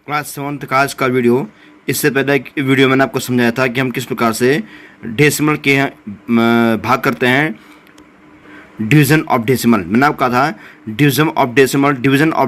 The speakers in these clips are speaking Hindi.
क्लास 7 का आज का वीडियो। इससे पहले एक वीडियो मैंने आपको समझाया था कि हम किस प्रकार से डेसिमल के भाग करते हैं। डिवीज़न ऑफ डेसिमल मैंने आपको कहा था, डिवीज़न ऑफ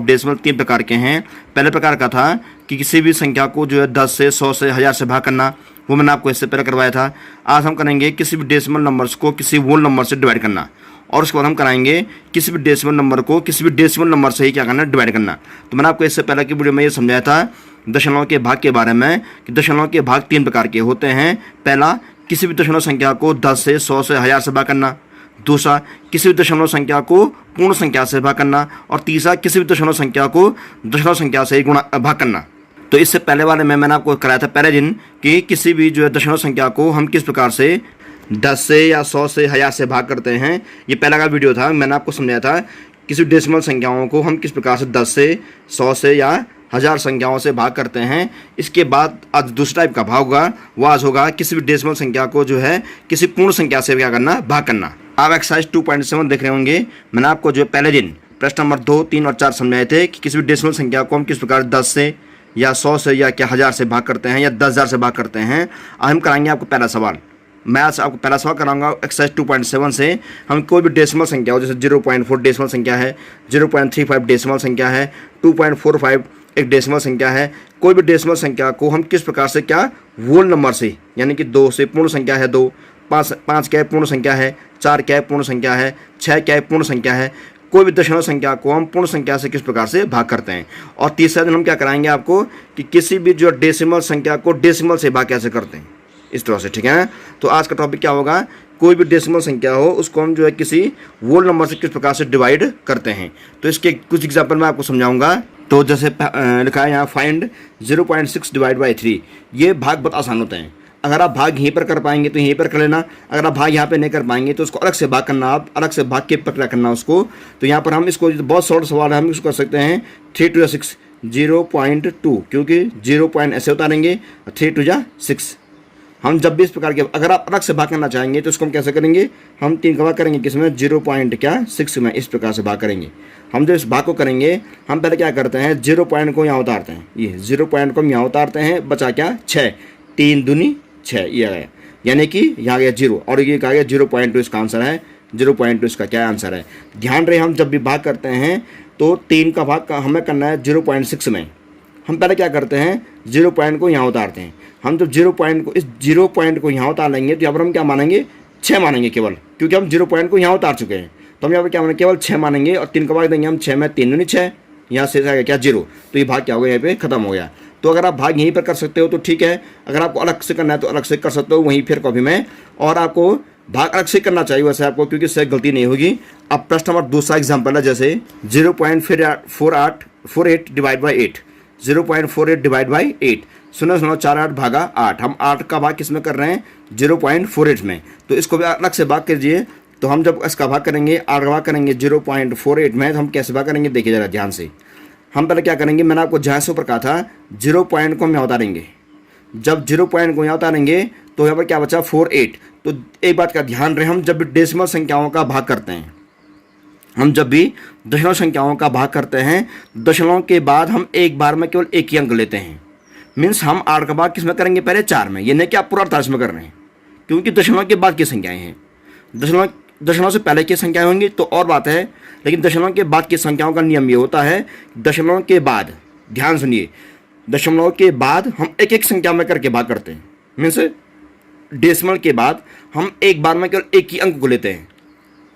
डेसिमल 3 प्रकार के हैं। पहले प्रकार का था कि किसी भी संख्या को जो है 10 से 100 से 1000 से भाग करना, वो मैंने आपको इससे पहले करवाया था। आज हम करेंगे किसी भी डेसिमल नंबर्स को किसी होल नंबर से डिवाइड करना, और उसके बाद हम कराएंगे किसी भी डेसिमल नंबर को किसी भी डेसिमल नंबर से ही क्या करना, डिवाइड करना। तो मैंने आपको इससे पहले की वीडियो में ये समझाया था दशमलव के भाग के बारे में कि दशमलव के भाग 3 प्रकार के होते हैं। पहला, किसी भी दशमलव संख्या को 10 से 100 से 1000 से भाग करना। दूसरा, किसी भी दशमलव संख्या को पूर्ण संख्या से भाग करना। और तीसरा, किसी भी दशमलव संख्या को दशमलव संख्या से गुणा भाग करना। तो इससे पहले वाले में मैंने आपको कराया था पहले दिन कि किसी भी जो है दशमलव संख्या को हम किस प्रकार से 10 से या 100 से 1000 से भाग करते हैं। ये पहला का वीडियो था, मैंने आपको समझाया था किसी डेसिमल संख्याओं को हम किस प्रकार से 10 से 100 से या 1000 संख्याओं से भाग करते हैं। इसके बाद आज दूसरा टाइप का भाग होगा, वो आज होगा किसी भी डेसिमल संख्या को जो है किसी पूर्ण संख्या से क्या करना, भाग करना। आप एक्सरसाइज 2.7 देख रहे होंगे। मैंने आपको जो पहले दिन प्रश्न नंबर 2, 3 और 4 समझाए थे कि किसी भी डेसिमल संख्या को हम किस प्रकार 10 से या 100 से या क्या 1000 से भाग करते हैं या 10,000 से भाग करते हैं। आज हम कराएंगे आपको पहला सवाल। मैं आज आपको पहला सवाल कराऊंगा एक्सरसाइज 2.7 से। हम कोई भी डेसिमल संख्या हो, जैसे 0.4 डेसिमल संख्या है, 0.35 डेसिमल संख्या है, 2.45 एक डेसिमल संख्या है। कोई भी डेसिमल संख्या को हम किस प्रकार से क्या होल नंबर से, यानी कि 2 से पूर्ण संख्या है 2, 5 क्या है पूर्ण संख्या है, 4 क्या है पूर्ण संख्या है, 6 क्या है पूर्ण संख्या है। कोई भी दशमलव संख्या को हम पूर्ण संख्या से किस प्रकार से भाग करते हैं। और तीसरा दिन हम क्या कराएंगे आपको कि किसी भी जो डेसिमल संख्या को डेसिमल से भाग कैसे करते हैं, इस तरह से। ठीक है, तो आज का टॉपिक क्या होगा, कोई भी डेसिमल संख्या हो उसको हम जो है किसी होल नंबर से किस प्रकार से डिवाइड करते हैं। तो इसके कुछ एग्जाम्पल मैं आपको समझाऊंगा। तो जैसे लिखा है यहाँ, फाइंड 0.6 डिवाइड बाई 3। ये भाग बहुत आसान होते हैं। अगर आप भाग यहीं पर कर पाएंगे तो यहीं पर कर लेना, अगर आप भाग यहाँ पे नहीं कर पाएंगे तो उसको अलग से भाग करना, आप अलग से भाग के प्रक्रिया करना उसको। तो यहाँ पर हम इसको बहुत शॉर्ट सवाल है, हम इसको कर सकते हैं 3 to 6 0.2, क्योंकि 0 पॉइंट ऐसे उतारेंगे, 3 to 6। हम जब भी इस प्रकार के अगर आप अलग से भाग करना चाहेंगे तो इसको हम कैसे करेंगे, हम 3 का भाग करेंगे किसमें, 0.6 में, इस प्रकार से भाग करेंगे। हम जो इस भाग को करेंगे, हम पहले क्या करते हैं, 0 पॉइंट को यहाँ उतारते हैं, ये 0 पॉइंट को हम यहाँ उतारते हैं, बचा क्या 6, 3 दूनी 6, ये आ गया, यानी कि यहाँ गया 0 और ये कहा गया 0.2 इसका आंसर है। 0.2 इसका क्या आंसर है। ध्यान रहे, हम जब भी भाग करते हैं तो 3 का भाग हमें करना है 0.6 में। हम पहले क्या करते हैं, 0 पॉइंट को यहाँ उतारते हैं। हम जब 0 पॉइंट को, इस 0 पॉइंट को यहाँ उतार लेंगे तो यहाँ पर हम क्या मानेंगे, 6 मानेंगे केवल, क्योंकि हम 0 पॉइंट को यहाँ उतार चुके हैं। तो हम यहाँ पर क्या मानेंगे, केवल 6 मानेंगे और 3 का भाग देंगे हम 6 में, 3 दूनी 6, यहाँ से आ गया क्या 0। तो ये भाग क्या हो गया, यहाँ पे खत्म हो गया। तो अगर आप भाग यहीं पर कर सकते हो तो ठीक है, अगर आपको अलग से करना है तो अलग से कर सकते हो वहीं फिर कॉपी में, और आपको भाग अलग से करना चाहिए वैसे आपको, क्योंकि इससे गलती नहीं होगी। अब प्रश्न नंबर दूसरा एग्जाम्पल है, जैसे 0.48 डिवाइड बाई 8, 0.48 डिवाइड बाई 8। सुनो 4 8 भागा 8। हम 8 का भाग किस में कर रहे हैं, 0.48 में। तो इसको भी अलग से भाग कीजिए। तो हम जब इसका भाग करेंगे, 8 का भाग करेंगे 0.48 में, तो हम कैसे भाग करेंगे देखिए ज़रा ध्यान से। हम पहले क्या करेंगे, मैंने आपको जहाँ से ऊपर कहा था 0 पॉइंट को हम यहाँ उतारेंगे। जब 0 पॉइंट को यहाँ उतारेंगे तो यहाँ पर क्या बचा 48। तो एक बात का ध्यान रहे, हम जब भी डेसिमल संख्याओं का भाग करते हैं, हम जब भी दशमलव संख्याओं का भाग करते हैं, दशमलव के बाद हम एक बार में केवल एक ही अंक लेते हैं। मीन्स हम 8 का भाग किस में करेंगे, पहले 4 में। ये नहीं कि आप पूरा 48 में कर रहे हैं, क्योंकि दशमलव के बाद की संख्याएँ हैं। दशमलव से पहले की संख्याएं होंगी तो और बात है, लेकिन दशमलव के बाद की संख्याओं का नियम ये होता है, दशमलव के बाद, ध्यान सुनिए, दशमलव के बाद हम एक एक संख्या में करके भाग करते हैं। मीन्स डेसिमल के बाद हम एक बार में केवल एक ही अंक को लेते हैं।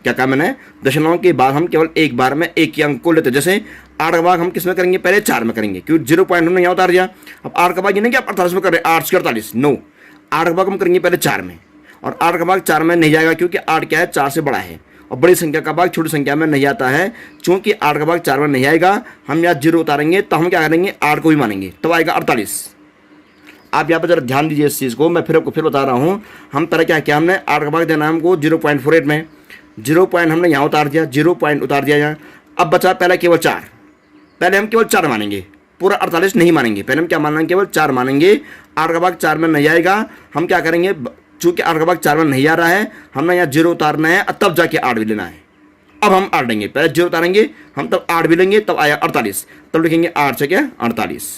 क्या कहा मैंने, दशमलव के बाद हम केवल एक बार में एक ही अंक को लेते हैं। जैसे 8 का भाग हम किस में करेंगे, पहले 4 में करेंगे, क्योंकि 0 पॉइंट हमने यहाँ उतार दिया। अब 8 का भाग ये नहीं कि आप 48 में कर रहे हैं, 8 से 48, नो, 8 का भाग हम करेंगे पहले 4 में, और 8 का भाग 4 में नहीं जाएगा, क्योंकि 8 क्या है, 4 से बड़ा है, और बड़ी संख्या का भाग छोटी संख्या में नहीं आता है। चूंकि 8 का भाग 4 में नहीं आएगा, हम यहाँ 0 उतारेंगे तो हम क्या करेंगे, 8 को भी मानेंगे, तब आएगा 48। आप यहाँ पर जरा ध्यान दीजिए इस चीज़ को, मैं फिर आपको फिर बता रहा हूँ। हम तरह क्या किया, हमने 8 का भाग देना है हमको 0.48 में, 0 पॉइंट हमने यहाँ उतार दिया, 0 पॉइंट उतार दिया यहाँ। अब बचा पहले केवल 4, पहले हम केवल 4 मानेंगे, पूरा 48 नहीं मानेंगे। पहले हम क्या मानेंगे, केवल 4 मानेंगे। 8 का भाग 4 में नहीं आएगा, हम क्या करेंगे, चूंकि 8 का भाग 4 में नहीं आ रहा है, हमने यहाँ 0 उतारना है, तब जाके 8 भी लेना है। अब हम 8 लेंगे, पहले 0 उतारेंगे हम, तब 8 भी लेंगे, तब आया 48, तब लिखेंगे 8 से क्या 48।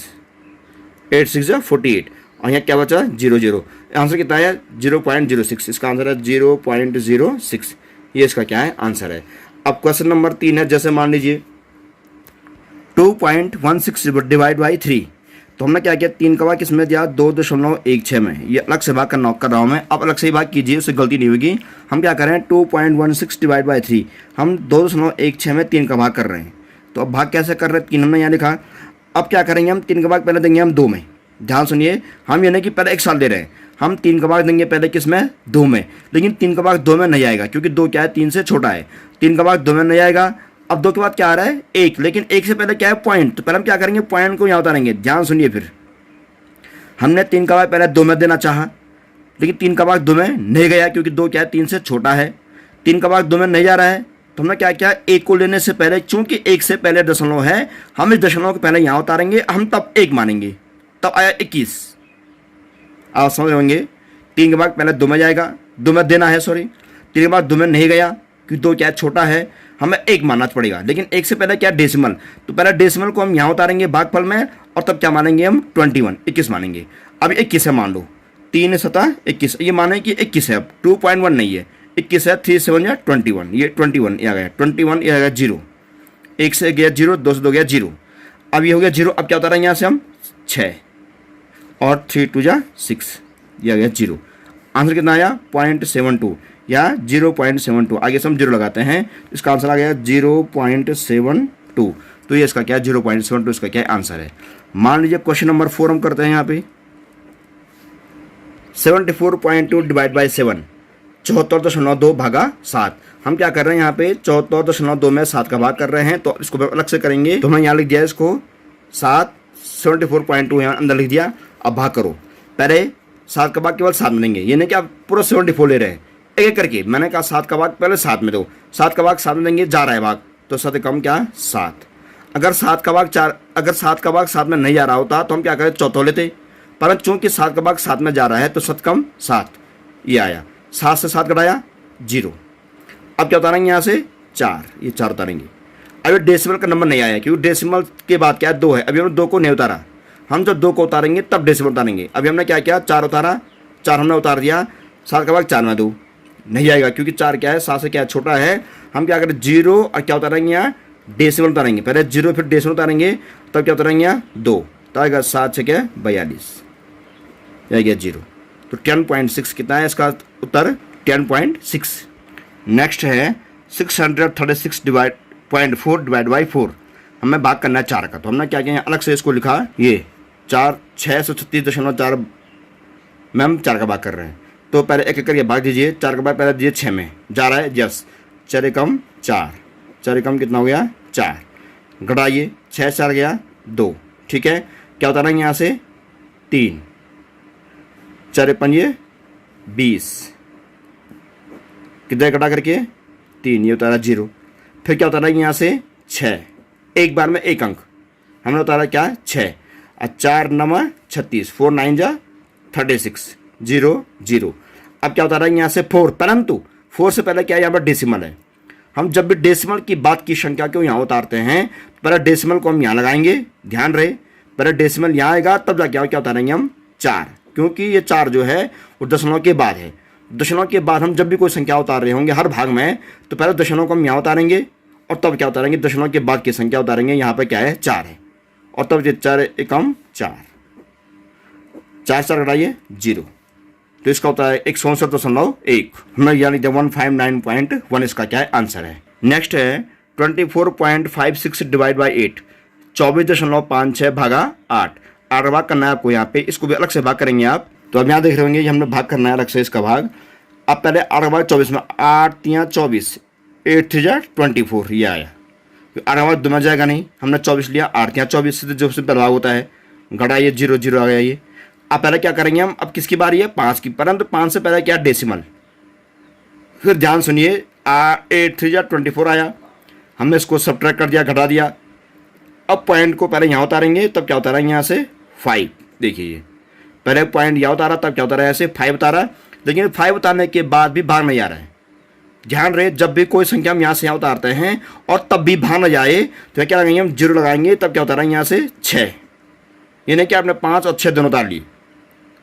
8 6 48 और यहाँ क्या बचा 0 0। आंसर कितना है 0.06। इसका आंसर है 0.06। ये इसका क्या है आंसर है। अब क्वेश्चन नंबर 3 है, जैसे मान लीजिए 2.16 डिवाइड बाई 3। तो हमने क्या किया, 3 का भाग किसमें दिया 2.16 में। ये अलग से भाग करना कर रहा हूँ मैं, आप अलग से ही भाग कीजिए, उससे गलती नहीं होगी। हम क्या कर रहे हैं 2.16 डिवाइड बाई 3, हम 2.16 में 3 का भाग कर रहे हैं। तो अब भाग कैसे कर रहे हैं, 3 हमने यहाँ लिखा। अब क्या करेंगे हम 3 का भाग पहले देंगे हम 2 में। ध्यान सुनिए, हम ये नहीं कि पहले 1 साल दे रहे हैं, हम 3 का भाग देंगे पहले किस में 2 में। लेकिन 3 का भाग 2 में नहीं आएगा क्योंकि 2 क्या है 3 से छोटा है। 3 का भाग 2 में नहीं आएगा। अब 2 के बाद क्या आ रहा है 1, लेकिन 1 से पहले क्या है पॉइंट। तो पहले हम क्या करेंगे पॉइंट को यहाँ उतारेंगे। ध्यान सुनिए, फिर हमने 3 का भाग पहले 2 में देना चाहा, लेकिन 3 का भाग 2 में नहीं गया क्योंकि 2 क्या है 3 से छोटा है। 3 का भाग 2 में नहीं जा रहा है, तो हमने क्या किया 1 को लेने से पहले, चूंकि 1 से पहले दशमलव है, हम इस दशमलव को पहले यहाँ उतारेंगे, हम तब 1 मानेंगे, तब आया 21। आप समझ होंगे, 3 का भाग पहले 2 में जाएगा, 2 में देना है, सॉरी 3 का भाग 2 में नहीं गया क्योंकि 2 क्या छोटा है, हमें 1 मानना पड़ेगा। लेकिन 1 से पहले क्या डेसिमल, तो पहले डेसिमल को हम यहाँ उतारेंगे भागफल में, और तब क्या मानेंगे हम 21 मानेंगे। अब 21 है मान लो, 3 सतह 21, ये माने कि 21 है, अब 2.1 नहीं है, 21 है, 3 7 या 21, ये 21 ये आ गया 21, ये आ गया 0, 1 से गया 0, 2 से 2 गया 0। अब ये हो गया 0। अब क्या उतारा यहाँ से हम 6 और 3 2 जा 6, ये आ गया 0। आंसर कितना आया 0.72 या 0.72। आगे से हम 0 लगाते हैं, इसका आंसर आ गया 0.72। तो ये इसका क्या है 0.72, इसका क्या आंसर है। मान लीजिए क्वेश्चन नंबर 4 हम करते हैं यहाँ पे 74.2 डिवाइड बाई 7, 74.2 भागा 7। हम क्या कर रहे हैं यहाँ पे 74.2 में 7 का भाग कर रहे हैं, तो इसको अलग से करेंगे। तो हमने यहाँ लिख दिया इसको 7, 74.2 यहाँ अंदर लिख दिया। अब भाग करो, पहले 7 का भाग केवल 7 में देंगे, ये नहीं कि आप पूरा 74 ले रहे हैं, एक एक करके। मैंने कहा 7 का भाग पहले 7 में दो, 7 का भाग 7 में देंगे, जा रहा है भाग, तो 7 कम क्या 7। अगर 7 का भाग 4, अगर 7 का भाग 7 में नहीं जा रहा होता तो हम क्या करें चौथो लेते, परंतु चूंकि 7 का भाग 7 में जा रहा है तो 7 कम 7, ये आया। 7 से 7 घटाया 0। अब क्या उतारेंगे यहाँ से 4, ये 4 उतारेंगे। अब ये डेसिमल का नंबर नहीं आया क्योंकि डेसिमल के बाद क्या है 2 है, अभी हमने 2 को नहीं उतारा। हम जब 2 को उतारेंगे तब डेसिमल उतारेंगे। अभी हमने क्या किया 4 उतारा, 4 हमने उतार दिया, 7 का भाग 4 में 2 नहीं आएगा क्योंकि 4 क्या है 7 से क्या छोटा है। हम क्या करें 0 और क्या उतारेंगे यहाँ डेसिमल उतारेंगे, पहले 0 फिर डेसिमल उतारेंगे, तब क्या उतारेंगे यहाँ 2, तो आएगा 7 से क्या 42, आ गया 0। तो 10.6 कितना है इसका उत्तर 10.6। नेक्स्ट है 636.4 डिवाइड बाई 4। हमें भाग करना है 4 का, तो हमने क्या किया अलग से इसको लिखा, ये 636.4 में हम 4 का भाग कर रहे हैं। तो पहले एक एक करके भाग दीजिए। 4 का भाग पहले दीजिए 6 में, जा रहा है यस, 4 एकम 4, 4 एकम कितना हो गया 4, घटाइए 6 4 गया 2, ठीक है। क्या उतारेंगे यहाँ से 3, 4 5 20, किधर घटा करके 3, ये उतारा 0। फिर क्या उतारेंगे यहाँ से 6, एक बार में एक अंक हमने उतारा क्या 6, 4 9 36, 4 9 जा 36, 0 0। अब क्या उतारेंगे यहाँ से 4, परंतु 4 से पहले क्या है यहाँ पर डेसिमल है। हम जब भी डेसिमल की बात की संख्या को यहाँ उतारते हैं, पहले डेसिमल को हम यहाँ लगाएंगे, ध्यान रहे, पहले डेसिमल यहाँ आएगा तब जाके क्या उतारेंगे हम 4, क्योंकि ये 4 जो है वो दशमलव के बाद है। दशमलव के बाद हम जब भी कोई संख्या उतार रहे होंगे हर भाग में, तो पहले दशमलव को हम यहाँ उतारेंगे और तब क्या उतारेंगे दशमलव के बाद की संख्या उतारेंगे। यहाँ पर क्या है 4 है, और तब ये 4 एकम 4, 4 4 घटाइए 0, तो इसका होता है 164.1, हमें यानी 159.1 इसका क्या है आंसर है। नेक्स्ट है 24.56 डिवाइड बाई 8, 24.56 भागा 8। 8 भाग करना है आपको यहाँ पे, इसको भी अलग से भाग करेंगे आप। तो अब यहाँ देख रहे होंगे हमने भाग करना है अलग से इसका भाग। अब पहले 8 भाग 24 में, 8 3 24, 8 3 24, ये आया। 8 भाग 2 में जाएगा नहीं, हमने 24 लिया, 8 3 24 से जो पहला भाग होता है, घटाइए 0 0 आ गया ये। अब पहले क्या करेंगे हम, अब किसकी बारी है 5 की, परंतु 5 से पहले क्या डेसिमल। फिर ध्यान सुनिए 8 3 24 आया, हमने इसको सब्ट्रैक्ट कर दिया, घटा दिया। अब पॉइंट को पहले यहाँ उतारेंगे, तब क्या उतारेंगे यहाँ से 5। देखिए पहले पॉइंट यहाँ उतारा, तब क्या उतारा यहाँ से 5 उतारा, लेकिन 5 उतारने के बाद भी भाग नहीं आ रहा है। ध्यान रहे जब भी कोई संख्या हम यहाँ से यहाँ उतारते हैं और तब भी भाग न जाए तो क्या लगाएंगे हम 0 लगाएंगे, तब क्या उतारेंगे यहाँ से 6, यानी कि आपने 5 और 6 दोनों उतार ली।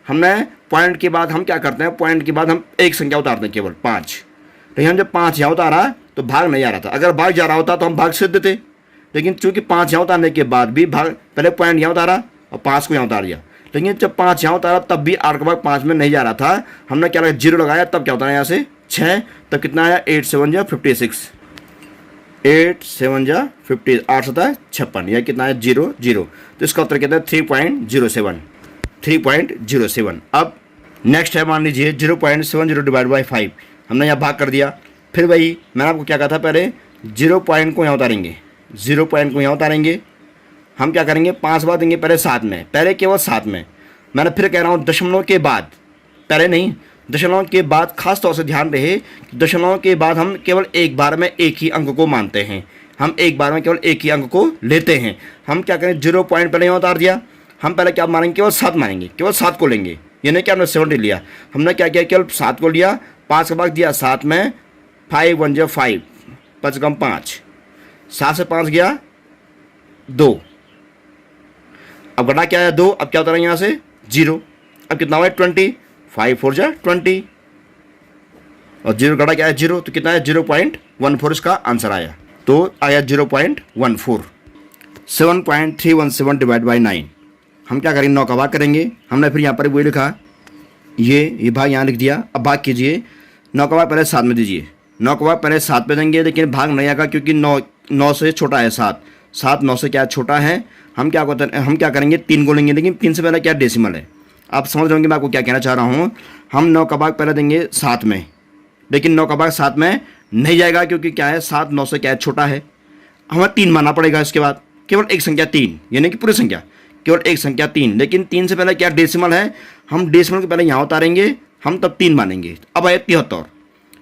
हमने पॉइंट के बाद हम क्या करते हैं, पॉइंट के बाद हम एक संख्या उतारते हैं केवल 5। लेकिन हम जब 5 यहाँ उतारा तो भाग नहीं आ रहा था। अगर भाग जा रहा होता तो हम भाग से देते, लेकिन चूंकि 5 यहाँ उतारने के बाद भी भाग, पहले पॉइंट यहाँ उतारा और 5 को यहाँ उतार दिया, लेकिन जब 5 यहाँ उतारा तब भी 8 का भाग 5 में नहीं जा रहा था। हमने क्या लगाया, 0 लगाया, तब क्या उतारा यहाँ से 6, तब कितना आया 8 7 जा 56, 8 7 जा 50, 8 7 56, यह कितना है 0 0। तो इसका उत्तर कहते हैं 3.07, 3.07। अब नेक्स्ट है, मान लीजिए 0.70 डिवाइड बाई 5, हमने यहाँ भाग कर दिया। फिर वही मैंने आपको क्या कहा था, पहले 0 पॉइंट को यहाँ उतारेंगे, 0 पॉइंट को यहाँ उतारेंगे। हम क्या करेंगे, 5 बार देंगे पहले 7 में, पहले केवल 7 में। मैंने फिर कह रहा हूँ दशमलव के बाद, पहले नहीं, दशमलव के बाद। खास तौर से ध्यान रहे दशमलव के बाद हम केवल एक बार में एक ही अंक को मानते हैं, हम एक बार में केवल एक ही अंक को लेते हैं। हम क्या करें, 0 पॉइंट पहले यहाँ उतार दिया, हम पहले क्या मानेंगे, केवल 7 मानेंगे, केवल 7 को लेंगे। ये नहीं कि हमने 70 लिया, हमने क्या किया, केवल 7 को लिया, 5 का भाग दिया 7 में, 5 1 जा 5, 5 कम 5, 7 से 5 गया 2, अब घटा क्या आया 2, अब क्या उतारा यहाँ से 0, अब कितना हुआ 20, 5 4 जा 20, और 0 घटा क्या है 0, तो कितना है 0.14 इसका आंसर आया। तो आया 0.14। 7.317 डिवाइड बाई 9, हम क्या करेंगे, 9 का भाग करेंगे। हमने फिर यहाँ पर वही लिखा, ये भाग यहाँ लिख दिया। अब भाग कीजिए, 9 का भाग पहले 7 में दीजिए, 9 का भाग पहले 7 पे देंगे, लेकिन भाग नहीं आएगा क्योंकि 9 से छोटा है 7, 9 से क्या छोटा है। हम क्या करेंगे, 3 को लेंगे, लेकिन 3 से पहले क्या डेसिमल है। आप समझ रहे होंगे मैं आपको क्या कहना चाह रहा हूँ। हम 9 का भाग पहले देंगे 7 में, लेकिन 9 का भाग 7 में नहीं जाएगा क्योंकि क्या है, 7 9 से क्या है छोटा है, हमें 3 मानना पड़ेगा। इसके बाद केवल एक संख्या 3, यानी कि पूरी संख्या केवल एक संख्या 3, लेकिन 3 से पहले क्या डेसिमल है, हम डेसिमल के पहले यहाँ उतारेंगे, हम तब 3 मानेंगे। अब आए 73,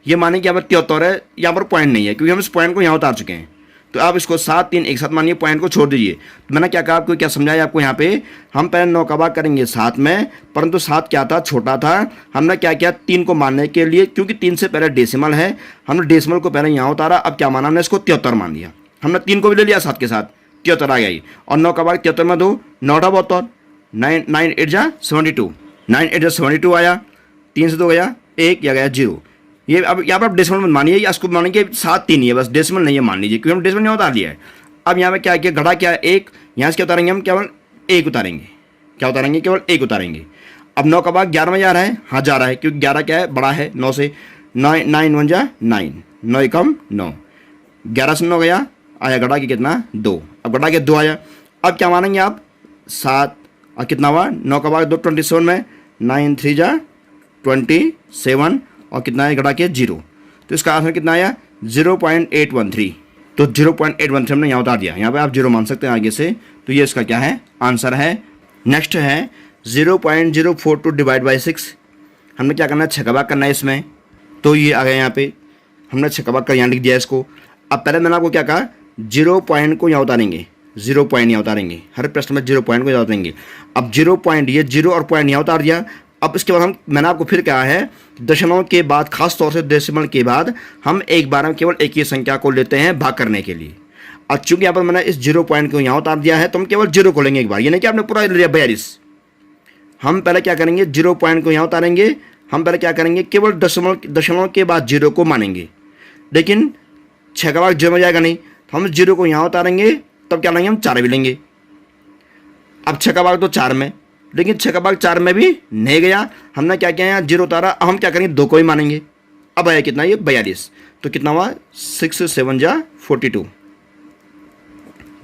ये माने कि यहाँ पर 73 है, यहाँ पर पॉइंट नहीं है क्योंकि हम इस पॉइंट को यहाँ उतार चुके हैं। तो आप इसको 7 3 एक साथ मानिए, पॉइंट को छोड़ दीजिए। तो मैंने क्या कहा आपको, क्या समझाया आपको, यहाँ पे हम पहले 9 का भाग करेंगे 7 में, परंतु 7 क्या था, छोटा था। हमने क्या किया, 3 को मानने के लिए, क्योंकि 3 से पहले डेसिमल है, हमने डेसिमल को पहले यहाँ उतारा। अब क्या माना हमने, इसको 73 मान दिया। हमने 3 को भी ले लिया 7 के साथ, 73 आ गई। और 9 का भाग 73 में 2, 9 72, 9 8 जा 72, 9 8 जा 72 आया। 3 से 2 गया 1, या गया 0। ये अब यहाँ पर आप डेसिमल मत मानिए, या इसको मानेंगे 7 3 ही है, बस डेसिमल नहीं है मान लीजिए, क्योंकि हम डेसिमल यहाँ उतार लिया है। अब यहाँ पे क्या किया, घड़ा क्या है 1, यहाँ से क्या उतारेंगे, हम केवल 1 उतारेंगे। क्या उतारेंगे, केवल 1 उतारेंगे। अब 9 का भाग 11 में जा रहा है, हाँ जा रहा है, क्योंकि 11 क्या है, बड़ा है 9 से। 9 1 जा 9, 9 कम 9, 11 से 9 गया, आया घड़ा के कितना 2, अब घड़ा के 2 आया। अब क्या मानेंगे आप 7, और कितना हुआ 9 का भाग 2 27 में, 9 3 जा 27, और कितना है घड़ा के 0। तो इसका आंसर कितना आया 0.813। तो 0.813 हमने यहाँ उतार दिया, यहाँ पे आप 0 मान सकते हैं आगे से। तो ये इसका क्या है, आंसर है। नेक्स्ट है 0.042 डिवाइड बाई 6, हमने क्या करना है, 6 का भाग करना है इसमें। तो ये आ गया, यहाँ पे हमने 6 का भाग कर यहाँ लिख दिया इसको। अब पहले मैंने आपको क्या कहा, 0 पॉइंट को यहाँ उतारेंगे, 0 पॉइंट यहाँ उतारेंगे, हर प्रश्न में 0 पॉइंट को यहाँ उतारेंगे। अब 0 पॉइंट, ये 0 और पॉइंट यहाँ उतार दिया। अब इसके बाद मैंने आपको फिर कहा है, दशमलव के बाद, खास तौर से डेसिमल के बाद, हम एक बार में केवल एक ही संख्या को लेते हैं भाग करने के लिए। और चूंकि यहाँ पर मैंने इस 0 पॉइंट को यहाँ उतार दिया है, तो हम केवल 0 को लेंगे एक बार, ये नहीं कि आपने पूरा लिया 42। हम पहले क्या करेंगे, 0 पॉइंट को यहाँ उतारेंगे। हम पहले क्या करेंगे, केवल दशमलव के बाद 0 को मानेंगे, लेकिन 6 का भाग 0 में जाएगा नहीं, तो हम 0 को यहाँ उतारेंगे, तब क्या लेंगे, हम 4 भी लेंगे। अब 6 का भाग तो 4 में, लेकिन 6 का भाग 4 में भी नहीं गया, हमने क्या किया, यहाँ 0 उतारा। अब हम क्या करेंगे, 2 को ही मानेंगे। अब आया कितना, ये 42। तो कितना हुआ 6 7 जा 42,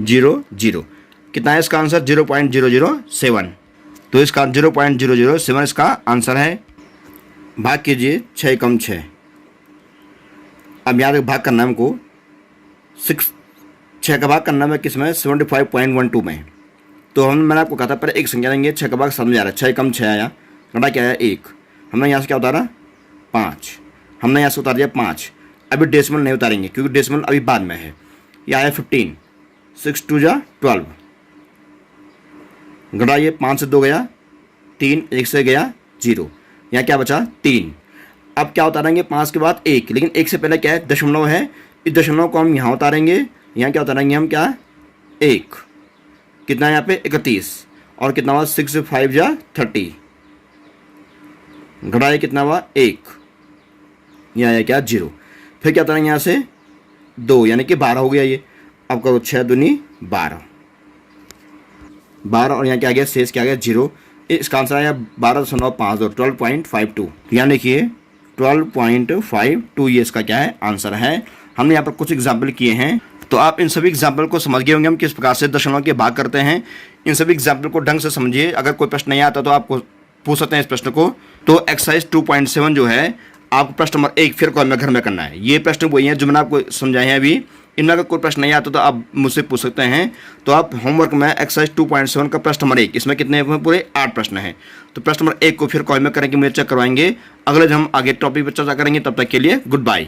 0 0। कितना है इसका आंसर, 0.007। तो इसका 0.007 इसका आंसर है। भाग कीजिए 6 कम 6। अब यहाँ तक भाग करना है हमको, 6 का भाग करना है किस में, 75.12 में। तो मैंने आपको कहा था पहले एक संख्या लेंगे, 6 का भाग समझ आ रहा है, 6 कम 6 आया, घटा क्या आया 1। हमने यहाँ से क्या उतारा 5, हमने यहाँ से उतार दिया 5। अभी डेसिमल नहीं उतारेंगे क्योंकि डेसिमल अभी बाद में है। ये आया 15, 6 2 जा 12, घटा ये 5 से 2 गया 3, 1 से गया 0, यहाँ क्या बचा 3। अब क्या उतारेंगे 5 के बाद 1, लेकिन 1 से पहले क्या है, दशमलव है, इस दशमलव को हम यहाँ उतारेंगे। यहाँ क्या उतारेंगे हम, क्या 1, कितना है यहाँ पे 31, और कितना हुआ 6 5 जा 30, घटाया कितना हुआ 1, यहाँ आया क्या 0। फिर क्या करेंगे यहाँ से 2 यानी कि 12 हो गया ये। अब करो 6 दूनी 12 और यहाँ क्या आ गया शेष क्या आ गया 0। इसका आंसर आया 12.52 12.52। यहाँ देखिए 12.52 ये इसका क्या है आंसर है। हमने यहाँ पर कुछ एग्जाम्पल किए हैं, तो आप इन सभी एग्जाम्पल को समझ गए होंगे हम किस प्रकार से दशमलव के भाग करते हैं। इन सभी एग्जाम्पल को ढंग से समझिए। अगर कोई प्रश्न नहीं आता तो आप पूछ सकते हैं इस प्रश्न को। तो एक्सरसाइज 2.7 जो है आपको प्रश्न नंबर 1 फिर कॉल में घर में करना है। ये प्रश्न वही हैं जो मैंने आपको समझाए हैं अभी। इनमें अगर कोई प्रश्न नहीं आता तो आप मुझसे पूछ सकते हैं। तो आप होमवर्क में एक्सरसाइज 2.7 का प्रश्न नंबर 1, इसमें कितने हैं पूरे 8 प्रश्न हैं। तो प्रश्न नंबर 1 को फिर कॉल में करेंगे, मुझे चेक करवाएंगे। अगले दिन हम आगे टॉपिक पर चर्चा करेंगे। तब तक के लिए गुड बाय।